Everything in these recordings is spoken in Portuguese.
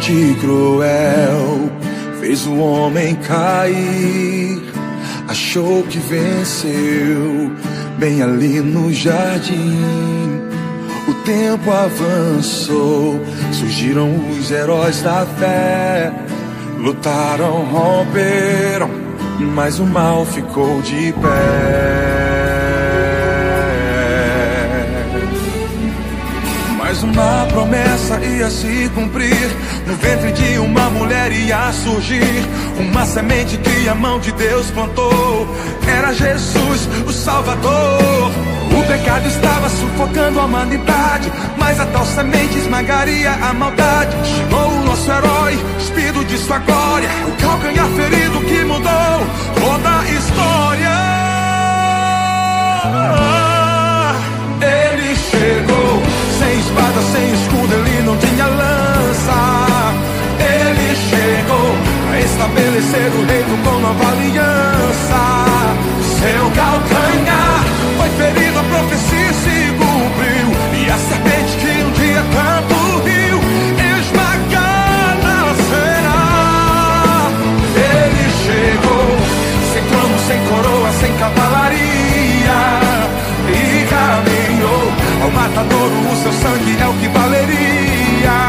mente cruel fez o homem cair. Achou que venceu bem ali no jardim. O tempo avançou, surgiram os heróis da fé. Lutaram, romperam, mas o mal ficou de pé. Mas uma promessa ia se cumprir. No ventre de uma mulher ia surgir uma semente que a mão de Deus plantou. Era Jesus, o Salvador. O pecado estava sufocando a humanidade, mas a tal semente esmagaria a maldade. Chegou o nosso herói, despido de sua glória, o calcanhar ferido que mudou toda a história. Ele chegou sem espada, sem escudo, ele não tinha lança. Ele chegou para estabelecer o reino com nova aliança. Seu calcanhar foi ferido, a profecia se cumpriu, e a serpente que um dia tanto riu, esmagada será. Ele chegou sem trono, sem coroa, sem cavalaria, e caminhou ao matadouro. O seu sangue é o que valeria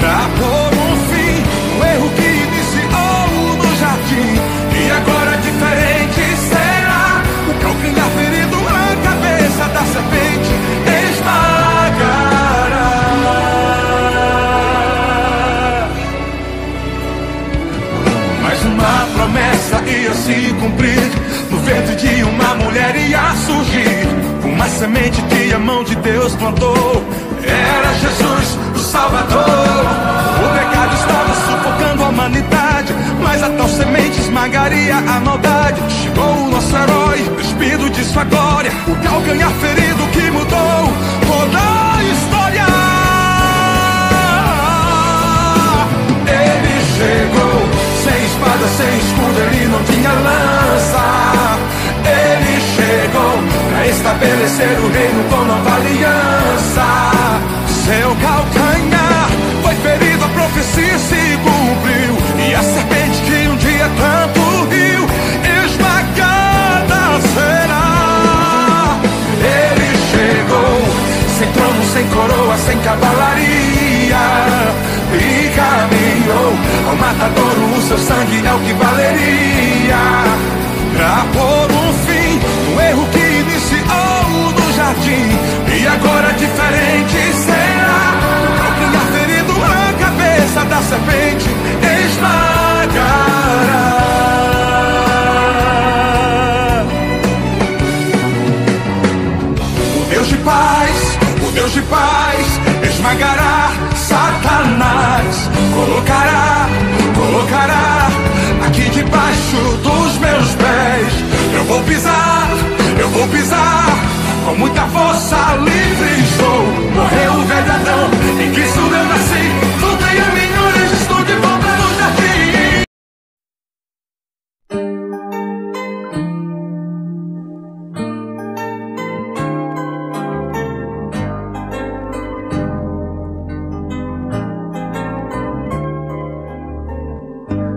pra pôr um fim no erro que iniciou no jardim. E agora diferente será. O calcanhar ferido, a cabeça da serpente esmagará. Mas uma promessa ia se cumprir. No ventre de uma mulher ia surgir uma semente que a mão de Deus plantou. Era Jesus, o Salvador. O pecado estava sufocando a humanidade, mas a tal semente esmagaria a maldade. Chegou o nosso herói, despido de sua glória, o calcanhar ferido que mudou toda a história. Ele chegou sem espada, sem escudo, ele não tinha lança. Ele chegou para estabelecer o reino com nova aliança. Seu calcanhar foi ferido, a profecia se cumpriu, e a serpente que um dia tanto riu, esmagada será. Ele chegou sem trono, sem coroa, sem cavalaria, e caminhou ao matadouro. O seu sangue é o que valeria pra pôr um fim no erro que iniciou no jardim. E agora diferente será. O calcanhar ferido, a cabeça da serpente esmagará. O Deus de paz esmagará Satanás. Colocará aqui debaixo dos meus pés. Eu vou pisar com muita força, livre estou. Morreu o velho Adão, em Cristo eu nasci. Voltei a minha origem, estou de volta no jardim.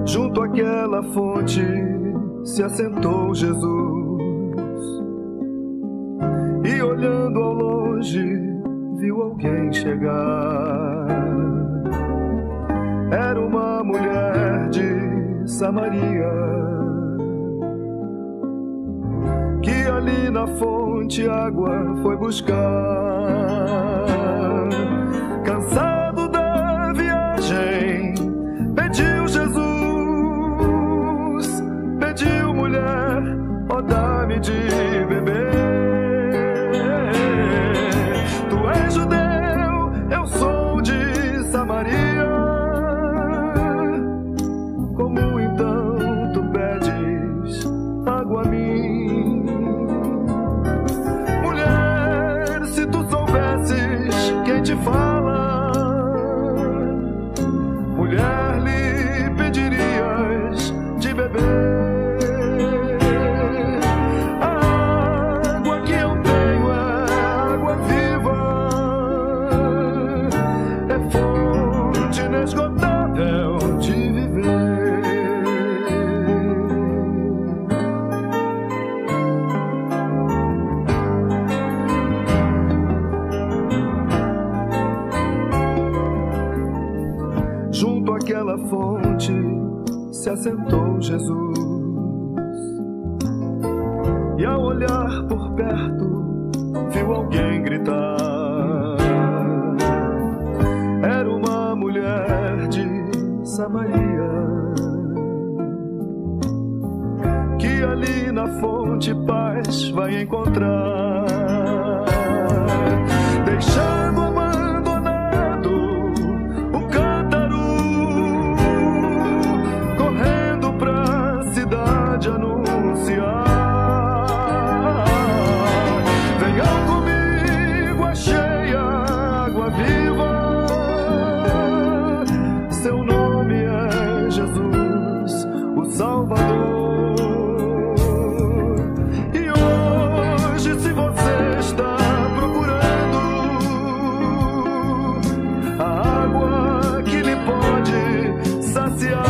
Junto àquela fonte se assentou Jesus, e olhando ao longe viu alguém chegar. Era uma mulher de Samaria, que ali na fonte água foi buscar. Cansado da viagem, pediu Jesus, pediu mulher, ó, dá-me de beber. Tu és judeu, eu sou de Samaria. Como então tu pedes água a mim? Mulher, se tu soubesses quem te fala, mulher, lhe pedirias de beber. Esgotar. se assentou Jesus. E ao olhar por perto, viu alguém gritar. Era uma mulher de Samaria, que ali na fonte paz vai encontrar. Deixando abandonado o cântaro, correndo pra cidade anunciar. Venham comigo, achei a água viva. Seu nome é Jesus, o Salvador. E hoje, se você está procurando a água que lhe pode saciar,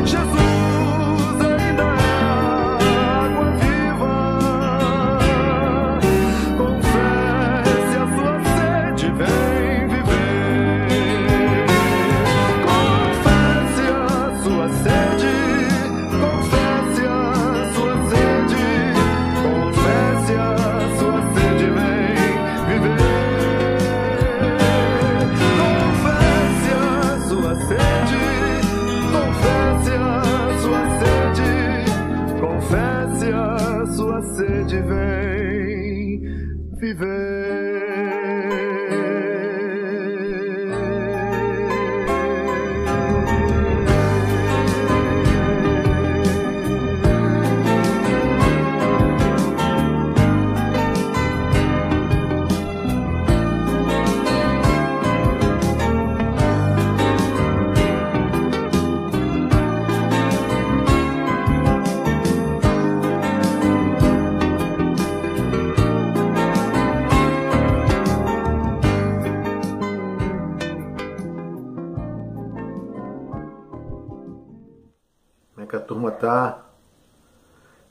Jesus ainda é a água viva. Confesse a sua sede, vem viver. Confesse a sua sede, confesse a sua sede, confesse a sua sede, vem viver. Confesse a sua sede, confesse a sua sede, confesse a sua sede, vem viver. Como é que a turma tá?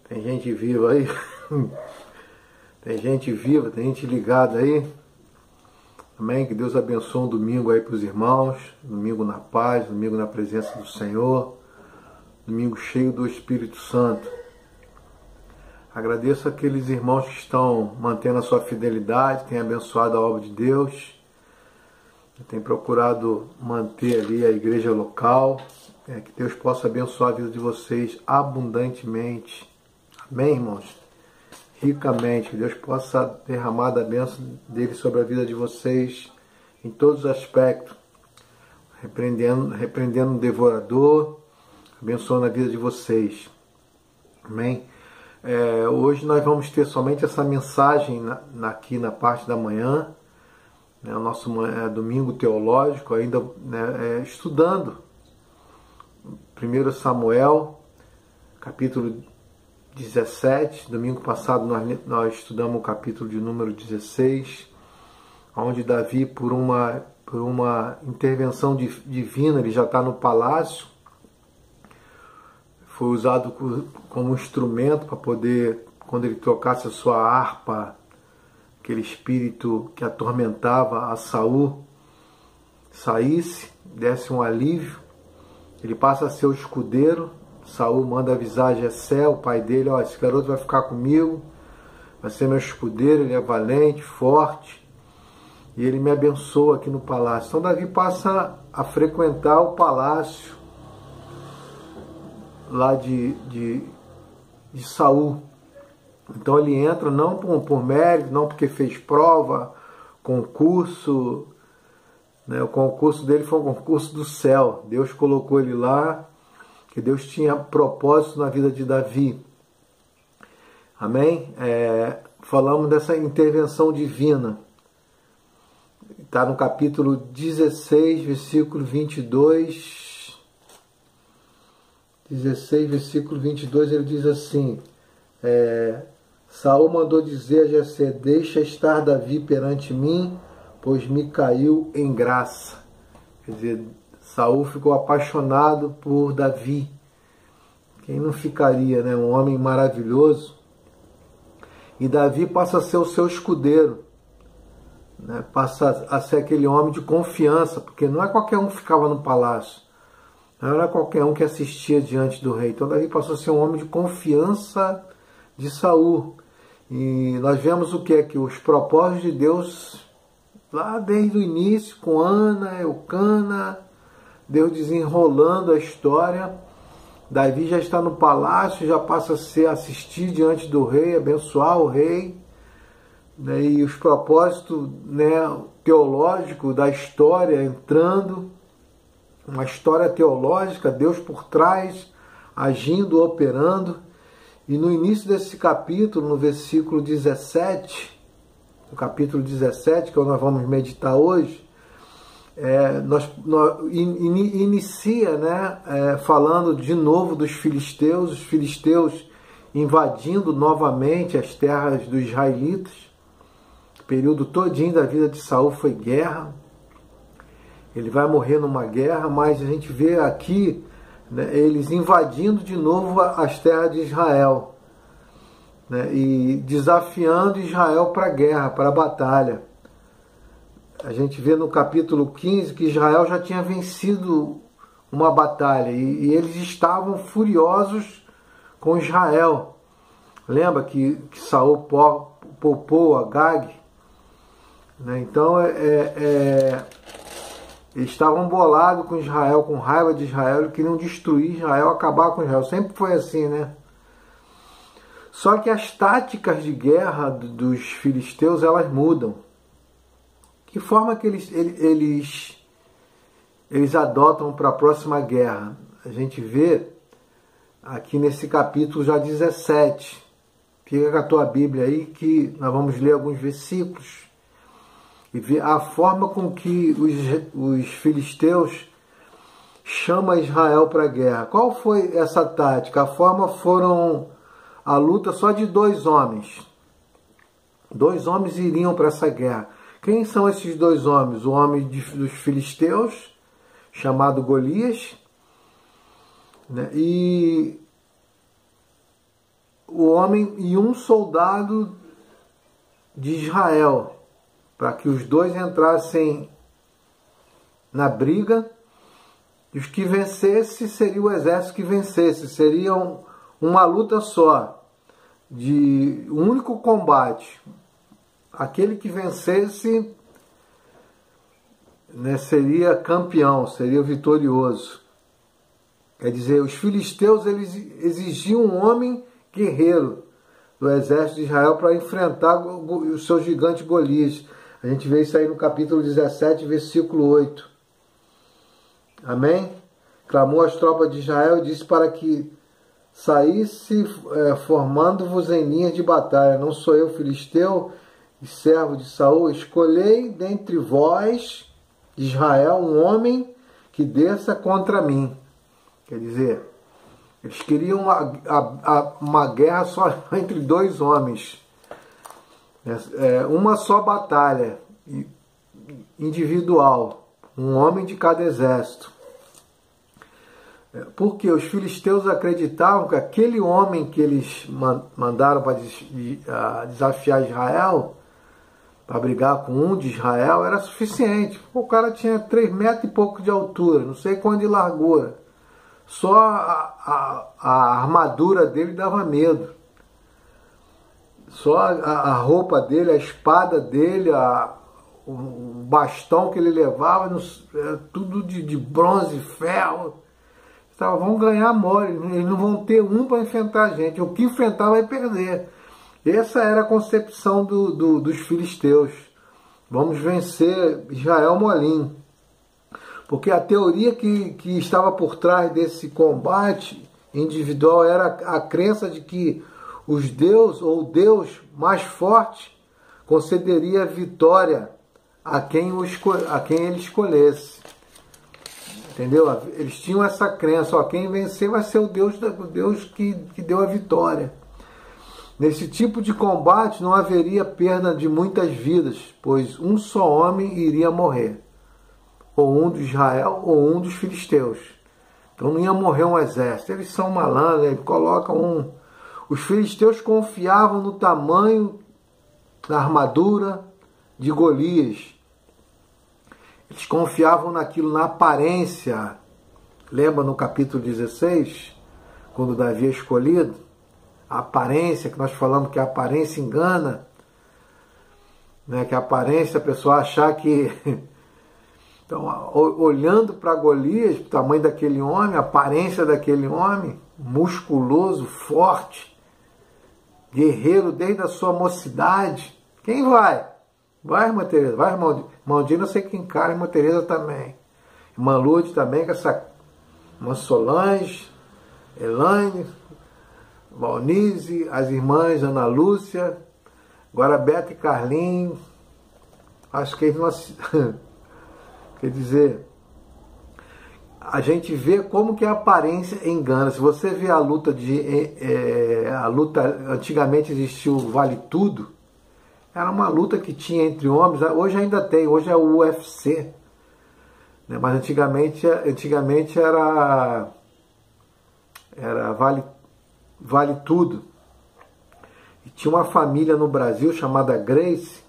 Tem gente viva aí? Tem gente viva, tem gente ligada aí? Amém? Que Deus abençoe um domingo aí para os irmãos. Domingo na paz, domingo na presença do Senhor. Domingo cheio do Espírito Santo. Agradeço aqueles irmãos que estão mantendo a sua fidelidade, têm abençoado a obra de Deus. Tem procurado manter ali a igreja local. Que Deus possa abençoar a vida de vocês abundantemente. Amém, irmãos? Ricamente. Que Deus possa derramar da bênção dele sobre a vida de vocês em todos os aspectos. Repreendendo o devorador, abençoando a vida de vocês. Amém? Hoje nós vamos ter somente essa mensagem aqui na parte da manhã. O nosso domingo teológico, ainda estudando 1 Samuel, capítulo 17. Domingo passado nós estudamos o capítulo de número 16, onde Davi, por uma intervenção divina, ele já está no palácio, foi usado como instrumento para poder, quando ele tocasse a sua harpa, aquele espírito que atormentava a Saul saísse, desse um alívio. Ele passa a ser o escudeiro. Saul manda avisar Jessé, o pai dele: ó, esse garoto vai ficar comigo, vai ser meu escudeiro, ele é valente, forte, e ele me abençoa aqui no palácio. Então Davi passa a frequentar o palácio lá de Saul. Então ele entra não por mérito, não porque fez prova, concurso. O concurso dele foi um concurso do céu. Deus colocou ele lá, que Deus tinha propósito na vida de Davi. Amém? Falamos dessa intervenção divina. Está no capítulo 16, versículo 22. 16, versículo 22, ele diz assim: Saul mandou dizer a Jessé: deixa estar Davi perante mim, pois me caiu em graça. Quer dizer, Saul ficou apaixonado por Davi. Quem não ficaria, né? Um homem maravilhoso. E Davi passa a ser o seu escudeiro, né? Passa a ser aquele homem de confiança, porque não é qualquer um que ficava no palácio. Não era qualquer um que assistia diante do rei. Então Davi passou a ser um homem de confiança de Saul. E nós vemos o que é que os propósitos de Deus, lá desde o início, com Ana, Eucana, Deus desenrolando a história. Davi já está no palácio, já passa a ser assistir diante do rei, abençoar o rei, né, e os propósitos, né, teológicos da história entrando, uma história teológica, Deus por trás, agindo, operando. E no início desse capítulo, no versículo 17, no capítulo 17, que nós vamos meditar hoje, inicia, né, falando de novo dos filisteus, os filisteus invadindo novamente as terras dos israelitas. O período todinho da vida de Saul foi guerra. Ele vai morrer numa guerra, mas a gente vê aqui, né, eles invadindo de novo as terras de Israel, né, e desafiando Israel para a guerra, para a batalha. A gente vê no capítulo 15 que Israel já tinha vencido uma batalha e eles estavam furiosos com Israel. Lembra que Saul poupou Agag? Né? Então eles estavam bolados com Israel, com raiva de Israel, eles queriam destruir Israel, acabar com Israel. Sempre foi assim, né? Só que as táticas de guerra dos filisteus, elas mudam. Que forma que eles adotam para a próxima guerra? A gente vê aqui nesse capítulo já 17. Fica com a tua Bíblia aí que nós vamos ler alguns versículos e ver a forma com que os filisteus chamam Israel para a guerra. Qual foi essa tática? A forma foram a luta só de 2 homens. 2 homens iriam para essa guerra. Quem são esses 2 homens? O homem dos filisteus, chamado Golias, né? E o homem e um soldado de Israel, para que os 2 entrassem na briga. E os que vencessem seria o exército que vencesse. Seria uma luta só, de um único combate. Aquele que vencesse, né, seria campeão, seria vitorioso. Quer dizer, os filisteus eles exigiam um homem guerreiro do exército de Israel para enfrentar o seu gigante Golias. A gente vê isso aí no capítulo 17, versículo 8. Amém? Clamou as tropas de Israel e disse para que saísse formando-vos em linhas de batalha. Não sou eu filisteu e servo de Saul? Escolhei dentre vós, de Israel, um homem que desça contra mim. Quer dizer, eles queriam uma guerra só entre 2 homens. Uma só batalha individual. Um homem de cada exército. Porque os filisteus acreditavam que aquele homem que eles mandaram para desafiar Israel, para brigar com um de Israel, era suficiente. O cara tinha 3 metros e pouco de altura, não sei quanto de largura. Só a armadura dele dava medo. Só a roupa dele, a espada dele, o bastão que ele levava, era tudo de bronze, ferro. Então, vão ganhar mole, eles não vão ter um para enfrentar a gente. O que enfrentar vai perder. Essa era a concepção dos filisteus. Vamos vencer Israel molinho. Porque a teoria que estava por trás desse combate individual era a crença de que os deuses ou o Deus mais forte concederia vitória a quem ele escolhesse. Entendeu? Eles tinham essa crença, quem vencer vai ser o Deus que deu a vitória. Nesse tipo de combate não haveria perda de muitas vidas, pois um só homem iria morrer. Ou um de Israel, ou um dos filisteus. Então não ia morrer um exército. Eles são malandros, eles colocam Os filisteus confiavam no tamanho da armadura de Golias. Eles confiavam naquilo, na aparência Lembra no capítulo 16, quando Davi é escolhido? A aparência, que nós falamos que a aparência engana, né? Que a aparência, a pessoa achar que... Então, olhando para Golias, o tamanho daquele homem, a aparência daquele homem, musculoso, forte, guerreiro desde a sua mocidade. Quem vai? Vai, irmã Tereza, vai, irmão Dino, eu sei que encara, irmã Tereza também. Irmã Lourdes também, com essa irmã Solange, Elaine, Valnice, as irmãs Ana Lúcia, agora Beto e Carlinhos. Acho que eles não... Quer dizer, a gente vê como que a aparência engana. Se você vê a luta antigamente existiu o Vale Tudo, era uma luta que tinha entre homens, hoje ainda tem, hoje é o UFC, né? Mas antigamente era vale Tudo. E tinha uma família no Brasil chamada Grace.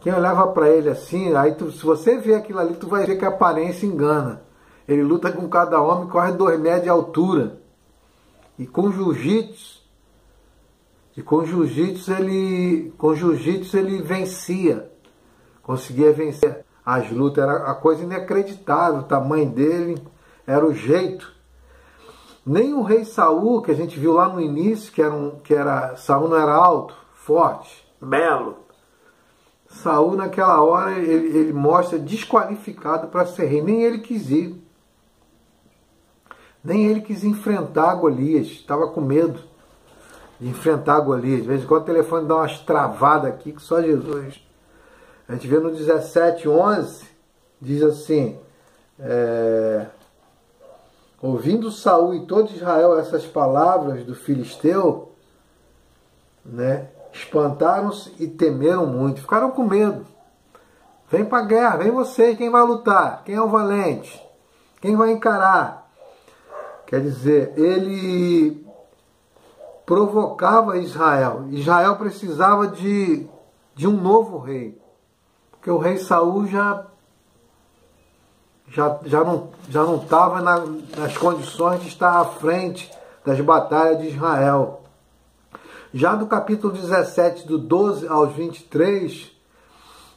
Quem olhava para ele assim, aí se você vê aquilo ali, tu vai ver que a aparência engana. Ele luta com cada homem, corre 2 metros de altura. E com jiu-jitsu, ele vencia. Conseguia vencer as lutas. Era a coisa inacreditável. O tamanho dele, era o jeito. Nem o rei Saul, que a gente viu lá no início, Saul não era alto, forte, belo. Saul naquela hora ele mostra desqualificado para ser rei. Nem ele quis ir. Nem ele quis enfrentar Golias. Estava com medo de enfrentar Golias. De vez em quando o telefone dá umas travadas aqui que só Jesus. A gente vê no 17:11, diz assim, ouvindo Saul e todo Israel essas palavras do filisteu, né, espantaram-se e temeram muito, ficaram com medo. Vem para a guerra, vem você, quem vai lutar? Quem é o valente? Quem vai encarar? Quer dizer, ele provocava Israel. Israel precisava de um novo rei. Porque o rei Saul já não estava nas condições de estar à frente das batalhas de Israel. Já do capítulo 17, do 12 aos 23,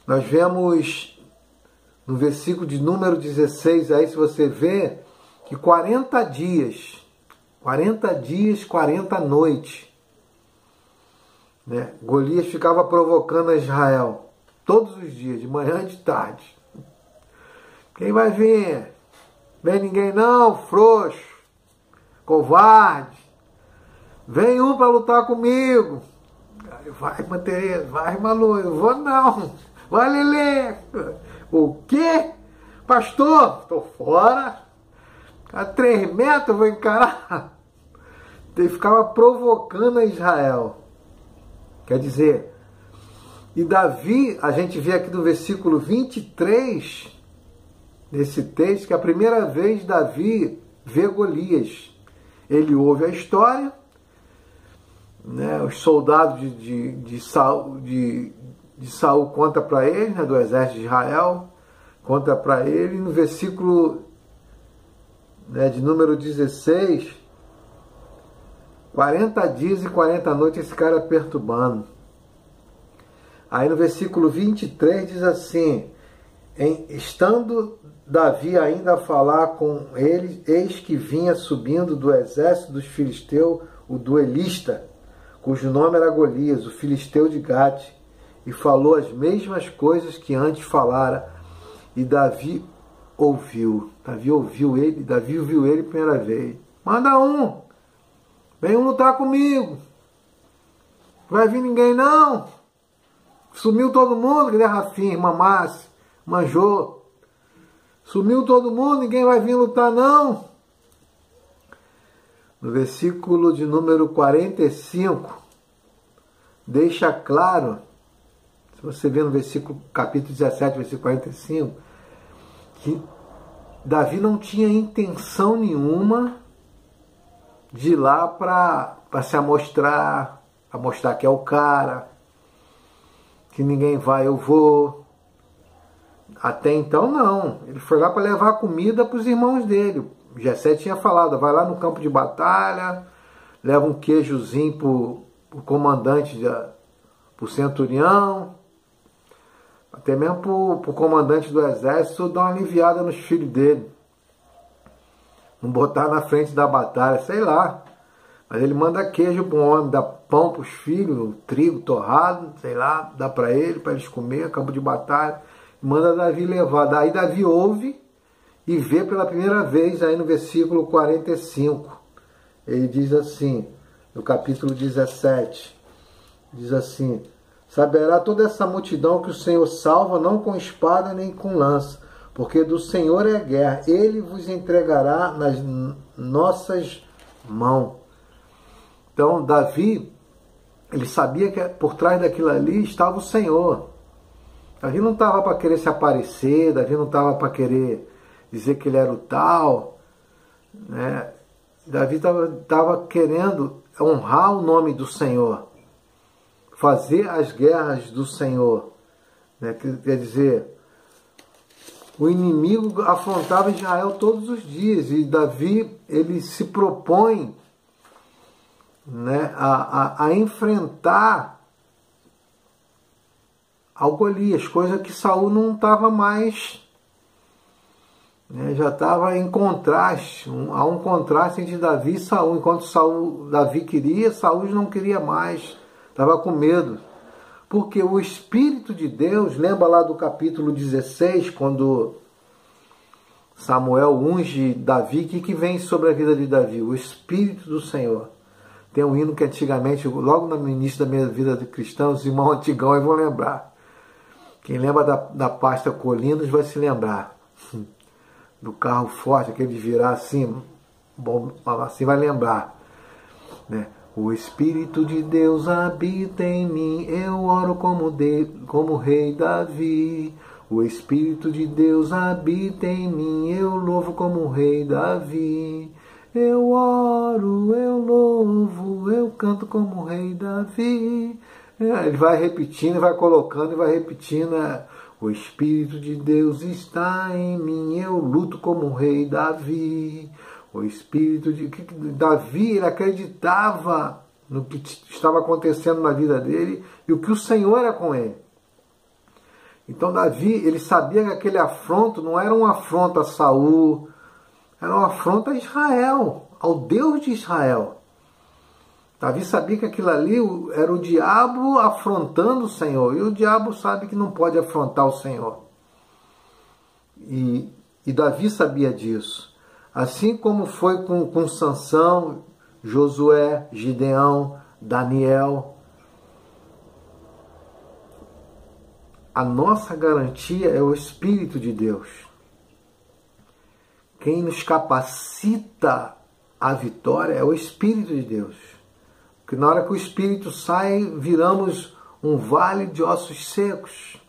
nós vemos no versículo de número 16, aí se você vê, que 40 dias, 40 noites, né, Golias ficava provocando a Israel, todos os dias, de manhã e de tarde. Quem vai vir? Vem ninguém não, frouxo, covarde. Vem um para lutar comigo. Vai, irmã Tereza, vai, irmã Lu, eu vou não. Vai, Lelê. O quê? Pastor, estou fora. A 3 metros eu vou encarar. Ele ficava provocando a Israel. Quer dizer, e Davi, a gente vê aqui no versículo 23, nesse texto, que a primeira vez Davi vê Golias. Ele ouve a história, né, os soldados de Saul conta para ele, né, do exército de Israel, conta para ele, no versículo, né, de número 16, 40 dias e 40 noites esse cara perturbando. Aí no versículo 23 diz assim, estando Davi ainda a falar com ele, eis que vinha subindo do exército dos filisteus o duelista, cujo nome era Golias, o filisteu de Gate, e falou as mesmas coisas que antes falara, e Davi ouviu ele primeira vez. Manda um, vem um lutar comigo, vai vir ninguém não, sumiu todo mundo, que é Rafinha, irmã Márcia, Manjô, sumiu todo mundo, ninguém vai vir lutar não. No versículo de número 45, deixa claro, se você vê no versículo, capítulo 17, versículo 45, que Davi não tinha intenção nenhuma de ir lá para se amostrar, para mostrar que é o cara, que ninguém vai, eu vou. Até então não, ele foi lá para levar comida para os irmãos dele. Jessé tinha falado, vai lá no campo de batalha, leva um queijozinho pro comandante, pro centurião, até mesmo pro comandante do exército, dar uma aliviada nos filhos dele. Não botar na frente da batalha, sei lá. Mas ele manda queijo para o homem, dá pão para os filhos, trigo torrado, sei lá, dá para eles comer, campo de batalha. Manda Davi levar. Daí Davi ouve e vê pela primeira vez aí no versículo 45. Ele diz assim, no capítulo 17, diz assim: saberá toda essa multidão que o Senhor salva não com espada nem com lança, porque do Senhor é a guerra, ele vos entregará nas nossas mãos. Então Davi, ele sabia que por trás daquilo ali estava o Senhor. Davi não estava para querer se aparecer, Davi não estava para querer dizer que ele era o tal, né? Davi estava querendo honrar o nome do Senhor, fazer as guerras do Senhor, né? Quer dizer, o inimigo afrontava Israel todos os dias, e Davi, ele se propõe, né, a enfrentar ao Golias, coisa que Saul não estava mais, né, já estava em contraste, há um contraste entre Davi e Saul. Enquanto Davi queria, Saul não queria mais, estava com medo, porque o Espírito de Deus, lembra lá do capítulo 16, quando Samuel unge Davi, o que vem sobre a vida de Davi? O Espírito do Senhor. Tem um hino que antigamente, logo no início da minha vida de cristão, os irmãos antigão aí vão lembrar. Quem lembra da pasta Colinos vai se lembrar. Do carro forte, aquele de virar assim, bom, assim vai lembrar, né? O Espírito de Deus habita em mim, eu oro como rei Davi. O Espírito de Deus habita em mim, eu louvo como rei Davi. Eu oro, eu louvo, eu canto como rei Davi. Ele vai repetindo, vai colocando e vai repetindo. O Espírito de Deus está em mim, eu luto como rei Davi. O Espírito de Davi, ele acreditava no que estava acontecendo na vida dele e o que o Senhor era com ele. Então Davi, ele sabia que aquele afronto não era um afronto a Saul, era um afronto a Israel, ao Deus de Israel. Davi sabia que aquilo ali era o diabo afrontando o Senhor, e o diabo sabe que não pode afrontar o Senhor. E Davi sabia disso. Assim como foi com Sansão, Josué, Gideão, Daniel. A nossa garantia é o Espírito de Deus. Quem nos capacita à vitória é o Espírito de Deus. Porque na hora que o Espírito sai, viramos um vale de ossos secos.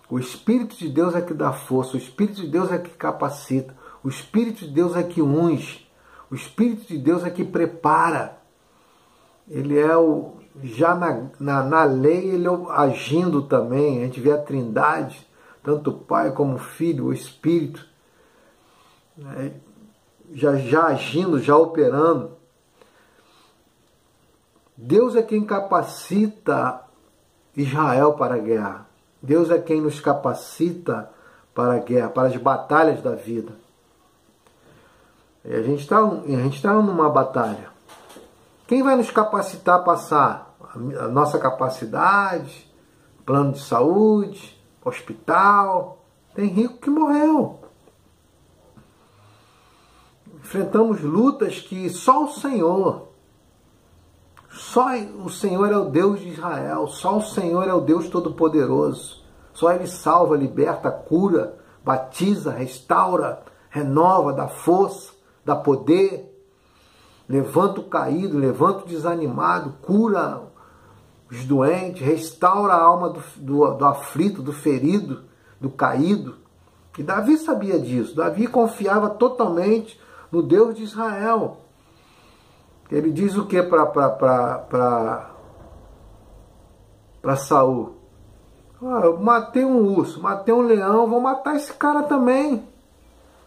O Espírito de Deus é que dá força, o Espírito de Deus é que capacita, o Espírito de Deus é que unge, o Espírito de Deus é que prepara. Ele é já na lei, ele agindo também. A gente vê a Trindade, tanto o Pai como o Filho, o Espírito, né, já agindo, já operando. Deus é quem capacita Israel para a guerra. Deus é quem nos capacita para a guerra, para as batalhas da vida. E a gente está numa batalha. Quem vai nos capacitar a passar? A nossa capacidade, plano de saúde, hospital. Tem rico que morreu. Enfrentamos lutas que só o Senhor é o Deus de Israel, só o Senhor é o Deus Todo-Poderoso. Só Ele salva, liberta, cura, batiza, restaura, renova, dá força, dá poder, levanta o caído, levanta o desanimado, cura os doentes, restaura a alma do aflito, do ferido, do caído. E Davi sabia disso. Davi confiava totalmente no Deus de Israel. Ele diz o que para Saul? Eu matei um urso, matei um leão, vou matar esse cara também.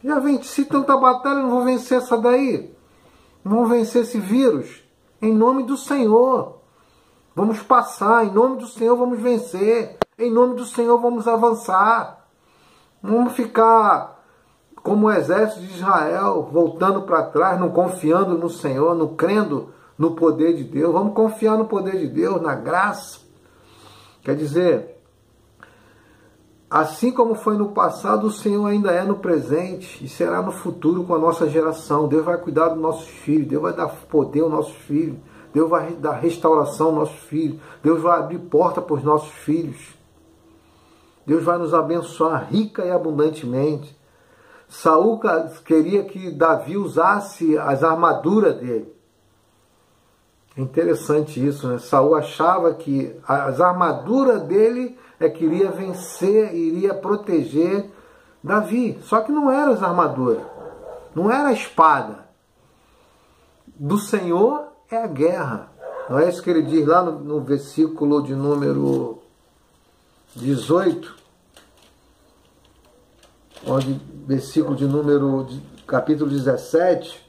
Já venci tanta batalha, não vou vencer essa daí. Não vou vencer esse vírus. Em nome do Senhor. Vamos passar, em nome do Senhor vamos vencer. Em nome do Senhor vamos avançar. Não vamos ficar como o exército de Israel, voltando para trás, não confiando no Senhor, não crendo no poder de Deus. Vamos confiar no poder de Deus, na graça. Quer dizer, assim como foi no passado, o Senhor ainda é no presente e será no futuro com a nossa geração. Deus vai cuidar dos nossos filhos, Deus vai dar poder aos nossos filhos, Deus vai dar restauração aos nossos filhos, Deus vai abrir porta para os nossos filhos. Deus vai nos abençoar rica e abundantemente. Saul queria que Davi usasse as armaduras dele. É interessante isso, né? Saul achava que as armaduras dele que iria vencer, iria proteger Davi. Só que não eram as armaduras, não era a espada. Do Senhor é a guerra. Não é isso que ele diz lá no versículo de número 18, versículo de número, capítulo 17,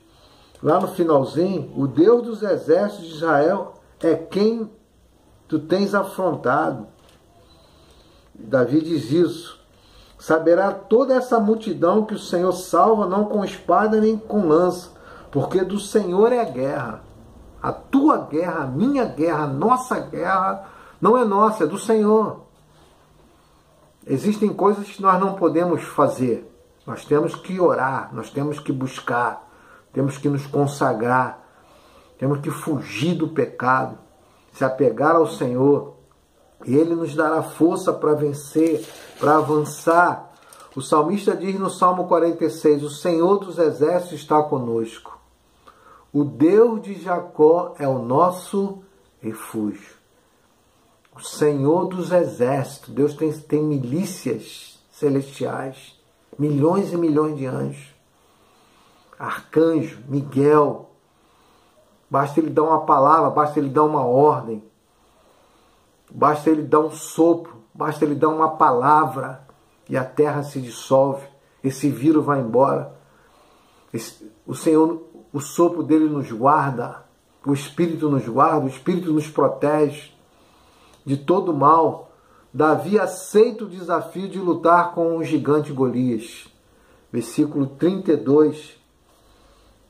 lá no finalzinho: o Deus dos exércitos de Israel é quem tu tens afrontado. Davi diz isso. Saberá toda essa multidão que o Senhor salva, não com espada nem com lança, porque do Senhor é a guerra. A tua guerra, a minha guerra, a nossa guerra não é nossa, é do Senhor. Existem coisas que nós não podemos fazer. Nós temos que orar, nós temos que buscar, temos que nos consagrar, temos que fugir do pecado, se apegar ao Senhor. E Ele nos dará força para vencer, para avançar. O salmista diz no Salmo 46, o Senhor dos exércitos está conosco. O Deus de Jacó é o nosso refúgio. O Senhor dos exércitos. Deus tem milícias celestiais, milhões e milhões de anjos. Arcanjo, Miguel. Basta ele dar uma palavra, basta ele dar uma ordem. Basta ele dar um sopro, basta ele dar uma palavra e a terra se dissolve. Esse vírus vai embora. O Senhor, o sopro dele nos guarda, o Espírito nos guarda, o Espírito nos protege de todo mal. Davi aceita o desafio de lutar com o gigante Golias. Versículo 32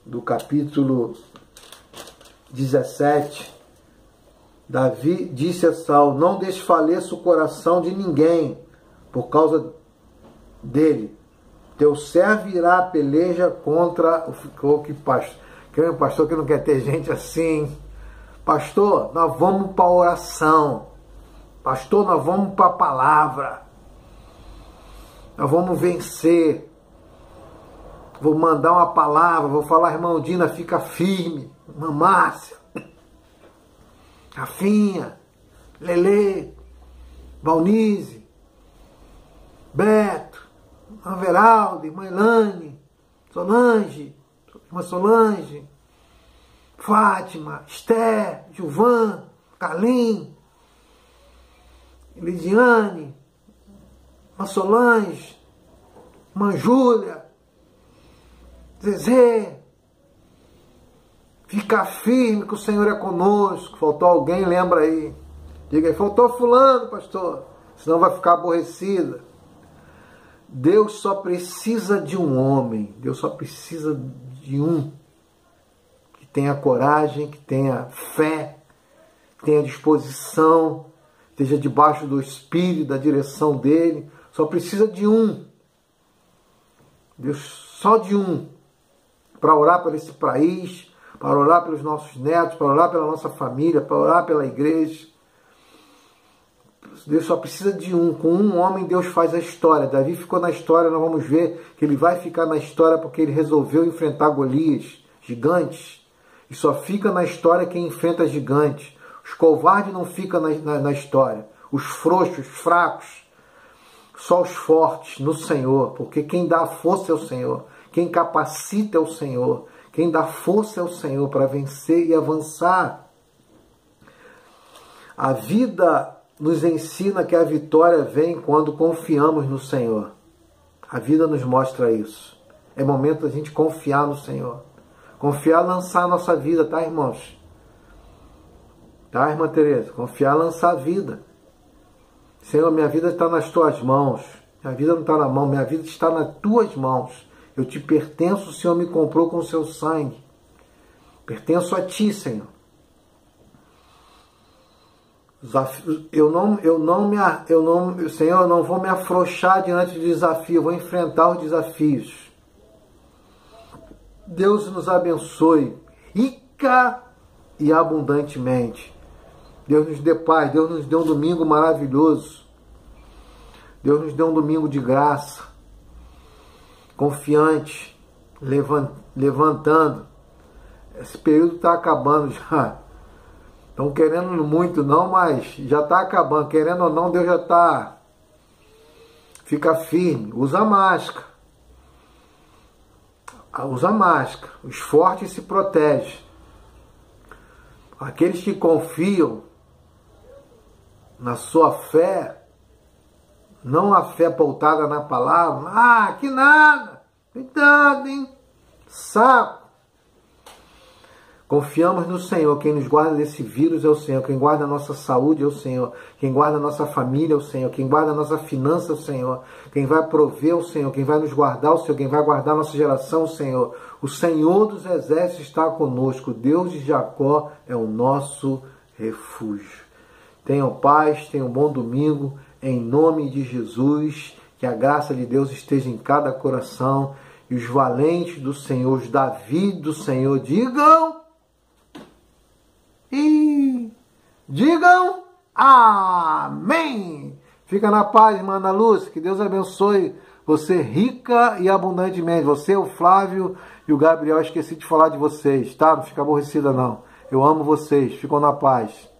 do capítulo 17. Davi disse a Saul: não desfaleça o coração de ninguém por causa dele. Teu servo irá a peleja contra o pastor. Quem é um pastor que não quer ter gente assim? Pastor, nós vamos para a oração. Pastor, nós vamos para a palavra. Nós vamos vencer. Vou mandar uma palavra, vou falar: irmão Dina, fica firme. Irmã Márcia, Rafinha, Lelê, Valnize, Beto, Irmã Veralda, Irmã Elane, Solange, Irmã Solange, Fátima, Esther, Gilvan, Carlim, Lidiane, Irmã Solange, Irmã Júlia, Zezé. Fica firme que o Senhor é conosco. Faltou alguém, lembra aí. Diga aí: faltou fulano, pastor. Senão vai ficar aborrecida. Deus só precisa de um homem. Deus só precisa de um que tenha coragem, que tenha fé, que tenha disposição, esteja debaixo do Espírito, da direção dele. Só precisa de um. Deus só de um. Para orar por esse país, para orar pelos nossos netos, para orar pela nossa família, para orar pela igreja. Deus só precisa de um. Com um homem Deus faz a história. Davi ficou na história, nós vamos ver que ele vai ficar na história porque ele resolveu enfrentar Golias, gigantes. E só fica na história quem enfrenta gigantes. Os covardes não ficam na história. Os frouxos, os fracos. Só os fortes no Senhor. Porque quem dá a força é o Senhor. Quem capacita é o Senhor. Quem dá força é o Senhor para vencer e avançar. A vida nos ensina que a vitória vem quando confiamos no Senhor. A vida nos mostra isso. É momento da gente confiar no Senhor. Confiar, lançar a nossa vida, tá, irmãos? Tá, irmã Tereza? Confiar, lançar a vida. Senhor, minha vida está nas tuas mãos. Minha vida não está na mão, minha vida está nas tuas mãos. Eu te pertenço, o Senhor me comprou com o seu sangue. Pertenço a ti, Senhor. Senhor, eu não vou me afrouxar diante do desafio, eu vou enfrentar os desafios. Deus nos abençoe rica e abundantemente. Deus nos dê paz, Deus nos dê um domingo maravilhoso. Deus nos dê um domingo de graça, confiante, levantando. Esse período está acabando já. Estão querendo muito não, mas já está acabando. Querendo ou não, Deus já está. Fica firme, usa máscara. Usa máscara. Os fortes se protegem. Aqueles que confiam na sua fé, não a fé pautada na palavra. Ah, que nada. Cuidado, hein? Saco. Confiamos no Senhor. Quem nos guarda desse vírus é o Senhor. Quem guarda a nossa saúde é o Senhor. Quem guarda a nossa família é o Senhor. Quem guarda a nossa finança é o Senhor. Quem vai prover é o Senhor. Quem vai nos guardar é o Senhor. Quem vai guardar a nossa geração é o Senhor. O Senhor dos exércitos está conosco. O Deus de Jacó é o nosso refúgio. Tenham paz, tenham um bom domingo. Em nome de Jesus. Que a graça de Deus esteja em cada coração. E os valentes do Senhor, os Davi do Senhor, digam... E digam amém. Fica na paz, irmã Ana Lúcia. Que Deus abençoe você rica e abundantemente. Você, o Flávio e o Gabriel. Esqueci de falar de vocês, tá? Não fica aborrecida não. Eu amo vocês. Ficam na paz.